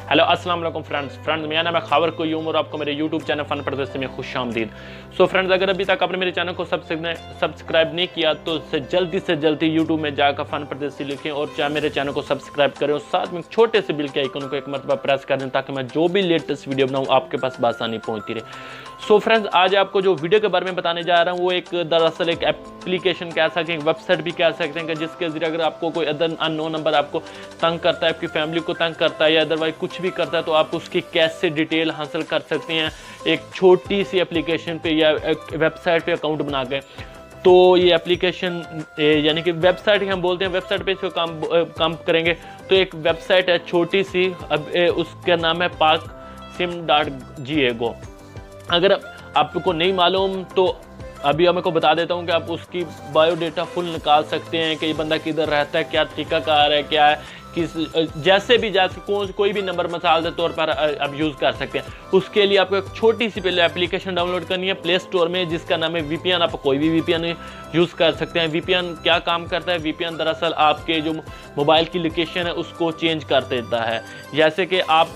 Hello अस्सलाम वालेकुम friends. मेरा नाम है खावर कोयूम और आपको मेरे यूट्यूब चैनल फन परदेसी में खुशामदीद। सो फ्रेंड्स, अगर अभी तक आपने मेरे चैनल को सब्सक्राइब नहीं किया तो से जल्दी यूट्यूब में जाकर फन परदेसी लिखें और चाहे मेरे चैनल को सब्सक्राइब करें और साथ में छोटे से बिल के आइकन को एक मरतबा प्रेस कर दें ताकि मैं जो भी लेटेस्ट वीडियो बनाऊँ आपके पास बासानी पहुँचती रहे। सो फ्रेंड्स, आज आपको जो वीडियो के बारे में बताने जा रहा हूँ वो एक दरअसल एक एप्लीकेशन कह सकते हैं, वेबसाइट भी कह सकते हैं कि जिसके जरिए अगर आपको कोई अननोन नंबर आपको तंग करता है, आपकी फैमिली को तंग करता है या अदरवाइज कुछ भी करता है तो आप उसकी कैसे डिटेल हासिल कर सकते हैं एक छोटी सी एप्लीकेशन पे या वेबसाइट पे अकाउंट बना के। तो ये एप्लीकेशन यानी कि वेबसाइट ही हम बोलते हैं, वेबसाइट पे इसको काम करेंगे। तो एक वेबसाइट है छोटी सी, अब उसका नाम है paksim.ga। अगर आपको नहीं मालूम तो अभी मैं को बता देता हूँ कि आप उसकी बायोडेटा फुल निकाल सकते हैं कि ये बंदा किधर रहता है, क्या तरीकाकार है, क्या है, किस जैसे कोई भी नंबर मिसाल के तौर पर आप यूज़ कर सकते हैं। उसके लिए आपको एक छोटी सी पहले एप्लीकेशन डाउनलोड करनी है प्ले स्टोर में जिसका नाम है VPN। आप कोई भी VPN यूज़ कर सकते हैं। VPN क्या काम करता है? VPN दरअसल आपके जो मोबाइल की लोकेशन है उसको चेंज कर देता है। जैसे कि आप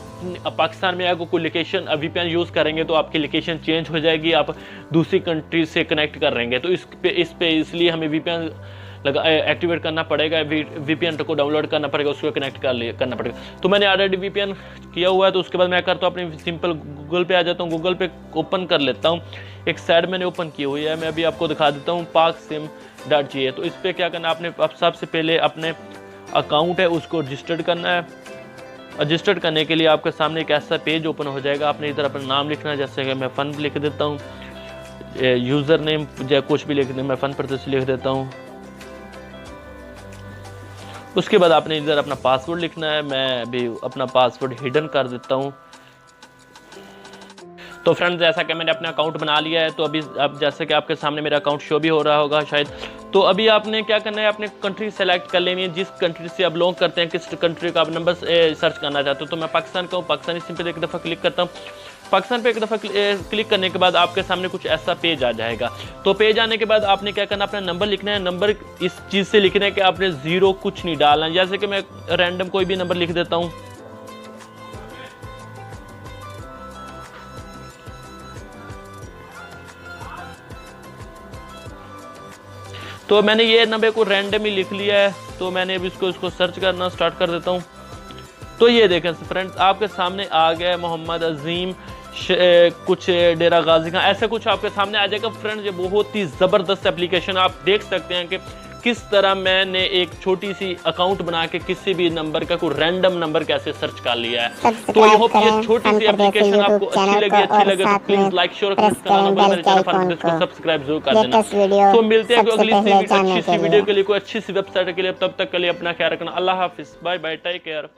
पाकिस्तान में अगर कोई लोकेशन VPN यूज़ करेंगे तो आपकी लोकेशन चेंज हो जाएगी, आप दूसरी कंट्री से कनेक्ट कर रहेंगे। तो इस पे इसलिए हमें VPN एक्टिवेट करना पड़ेगा, VPN को डाउनलोड करना पड़ेगा, उसको कनेक्ट करना पड़ेगा। तो मैंने ऑलरेडी VPN किया हुआ है। तो उसके बाद मैं करता हूँ अपनी सिंपल गूगल पे आ जाता हूँ, गूगल पे ओपन कर लेता हूँ। एक साइड मैंने ओपन की हुई है, मैं अभी आपको दिखा देता हूँ paksim.ga। तो इस पर क्या करना है, आपने सबसे पहले अपने अकाउंट है उसको रजिस्टर्ड करना है। रजिस्टर्ड करने के लिए आपके सामने एक ऐसा पेज ओपन हो जाएगा। आपने इधर अपना नाम लिखना है, जैसे कि मैं फ़न लिख देता हूँ, यूज़र नेम या कुछ भी लिख दें, मैं फ़न परदेसी लिख देता हूँ। उसके बाद आपने इधर अपना पासवर्ड लिखना है, मैं भी अपना पासवर्ड हिडन कर देता हूँ। तो फ्रेंड्स, जैसा कि मैंने अपना अकाउंट बना लिया है तो अभी अब जैसे कि आपके सामने मेरा अकाउंट शो भी हो रहा होगा शायद। तो अभी आपने क्या करना है, अपने कंट्री सेलेक्ट कर लेनी है, जिस कंट्री से आप बिलोंग करते हैं, किस कंट्री का आप नंबर सर्च करना चाहते हो। तो मैं पाकिस्तान का हूँ, पाकिस्तानी सिंपल एक दफ़ा क्लिक करता हूँ। पाकिस्तान पे एक दफ़ा क्लिक करने के बाद आपके सामने कुछ ऐसा पेज आ जाएगा। तो पेज आने के बाद आपने क्या करना, अपना नंबर लिखना है। नंबर इस चीज़ से लिखना है कि आपने ज़ीरो कुछ नहीं डालना है। जैसे कि मैं रैंडम कोई भी नंबर लिख देता हूँ। तो मैंने ये नंबर को रैंडम ही लिख लिया है। तो मैंने अभी इसको सर्च करना स्टार्ट कर देता हूँ। तो ये देखें फ्रेंड्स, आपके सामने आ गया मोहम्मद अजीम कुछ डेरा गाजी खां, ऐसा कुछ आपके सामने आ जाएगा। फ्रेंड्स, ये बहुत ही ज़बरदस्त एप्लीकेशन, आप देख सकते हैं कि किस तरह मैंने एक छोटी सी अकाउंट बना के किसी भी नंबर का कोई रैंडम नंबर कैसे सर्च कर लिया है। तो आई होप ये छोटी सी एप्लीकेशन आपको अच्छी लगे तो प्लीज लाइक शेयर को सब्सक्राइब जरूर कर देना। तो मिलते हैं अगली अच्छी सी वीडियो के लिए, कोई अच्छी सी वेबसाइट के लिए। तब तक के लिए अपना ख्याल रखना। अल्लाह हाफिज़, बाय बाय, टेक केयर।